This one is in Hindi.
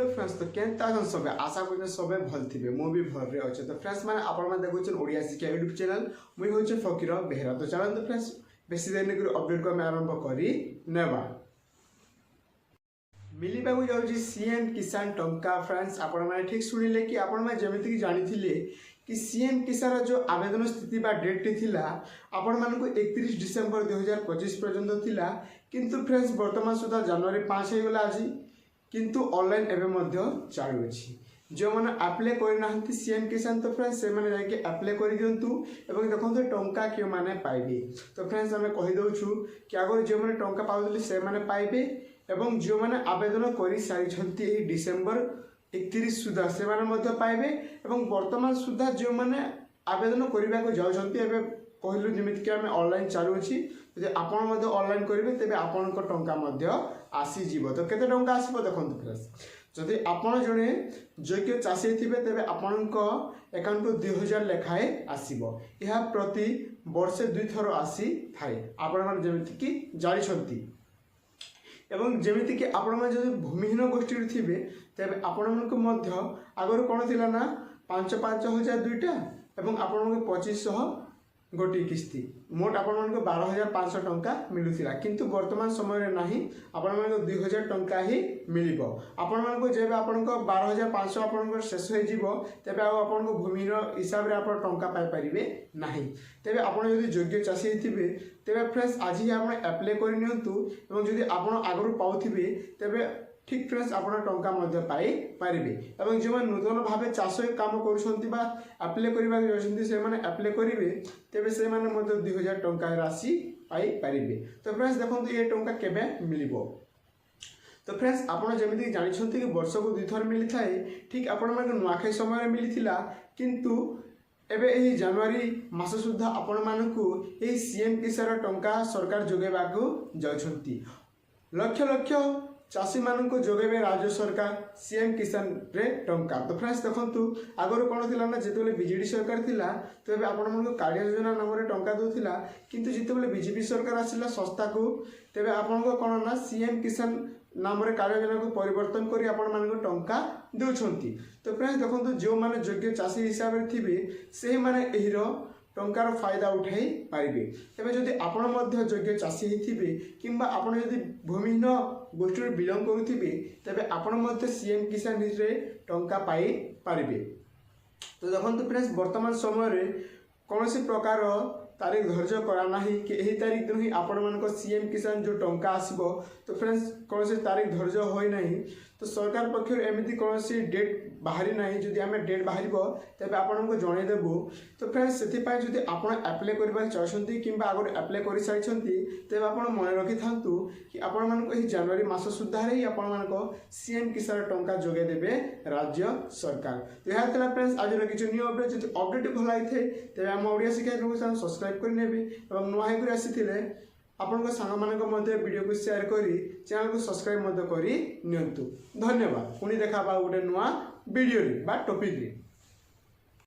हेलो फ्रेंड्स, तो केनता अछन सबे आशा करछन सबे भल थिबे मो भी भल रे अछि। तो फ्रेंड्स माने आपण माने देखुछन ओडिया शिक्षा यूट्यूब चैनल मुई होचे फकीर बेहरा। तो चलन तो फ्रेंड्स बेसी देर नै अपडेट को मैं आरंभ करी नेबा। मिलिबा को जाउची सीएम किसान टंका। फ्रेंड्स आपण माने ठीक सुनिले कि आपण माने जेमिति कि जानिथिले कि सीएम किसान जो आवेदन स्थिति बा डेट थिला आपण मान को 31 डिसेंबर 2025 पर्यंत थिला, किंतु फ्रेंड्स वर्तमान सुधा जनवरी 5 हो गला आज, किंतु ऑनलाइन एवं मध्य चालू अछि। जो मैंने अप्लाई करना सीएम किसान तो फ्रेंड्स से मैंने जाके अप्लाई कर दिंतु एवं देखो टंका क्यों मैंने पाइबे। तो फ्रेंड्स आम कहीदे कि आगे जो मैंने टंका पाऊले से मैंने पाइबे एवं जो मैंने आवेदन कर सारी डिसेम्बर 31 सुधा से मैंने पाइबे एवं वर्तमान सुधा जो मैंने आवेदन करने को जाऊँगी कहलु जमीक आम ऑनलाइन चालू अच्छी। जब आपण ऑनलाइन करेंगे तेज आपण टंका आसीज। तो केते टंका आसो देखो फ्रेंड्स, जदि आपण जड़े योग्य चाषी थे तेज आपण अकाउंट 2000 लेखाए आसो। यह प्रति वर्षे 2 थर आसी थाए आपण जमीक जानी। एवं जमीक आपण भूमिहीन गोष्ठी थे तेज आपण आगर कौन थी ना 5,000 2टा एवं आपण 2500 गोटी किस्ती मोट आपण 12,500 टंका मिलूला, किंतु वर्तमान समय नहीं आपण 2000 टंका ही मिल। आपण जब आपण 12,500 आपण शेष हो तेज आपण भूमिर हिसाब से आप टंका पाइपर ना। तेज आप योग्य चाषी थे तेज फ्रेंड्स आज ही आप अप्लाई कर जदि आप आगु पाथे तेज ठीक फ्रेंड्स आप टंका पाई पारे। और जो नूतन भाव चाष कम कर अप्लाई करने से अप्लाई करेंगे तेज से 2000 टंका राशि पाई पारे। तो फ्रेंड्स देखो ये टंका केबे मिल। तो फ्रेंड्स आपड़ जमी जानते कि वर्ष को 2 थर मिली थाए, ठीक आपण नुआखाई समय मिली किंतु एबे एही जनवरी मास सुधा आपण मानकु एही सीएम किसान टंका सरकार जोगेबा को जाउछंती। लक्ष लक्ष चाषी मान को जोगेबे राज्य सरकार सीएम किसान रे टंका। तो फ्रेंड्स देखो आगर कौन थी ना जिते बीजेडी सरकार थिला तो आपण कालिया योजना नाम टंका दूसरा, किंतु जिते बीजेपी सरकार आसला सस्ता को तेज आपण कौन ना सीएम किसान नाम कार्य योजना को परिवर्तन कर आपण टंका दौरान। तो फ्रेंड्स देखो जो मैंने योग्य चाषी हिसाब से थे से मैंने टंकार फायदा उठाई पारे। तेज जदि आपण योग्य चाषी थे कि आपड़ जदि भूमिहीन गोष्ठी बिलंग करुवे तेज आपण सीएम किसान रे टंका पाई पारे। तो देखो फ्रेंड्स वर्तमान समय कौन सी प्रकार तारीख धैर्य कराना कि यही तारीख दिन ही आपण मान सीएम किसान जो टंका आसो। तो फ्रेंड्स कौन सी तारीख धैर्य होना, तो सरकार पक्षर एमती कौन सी डेट बाहरी ना। जदि आम डेट बाहर तेज आपको जनईदेवु। तो फ्रेंड्स से जब आप अप्लाई करने चाहते कि आगे अप्लाई कर सारी तेज आप मन रखी था कि आपण मानक जनवरी मास सुधा ही आपण सीएम किसान टंका जोगे देवे राज्य सरकार। तो यह था फ्रेंड्स आज किसी न्यू अपडेट। जब अपडेट भल लगी तेज आम ओडिया शिक्षा चैनल सब्सक्राइब करने और नुआ होकर आसी आपण सांग मान वीडियो को शेयर करी चैनल को सब्सक्राइब कर। धन्यवाद। पुणी देखा गोटे नुआ वीडियो बा टॉपिक रे।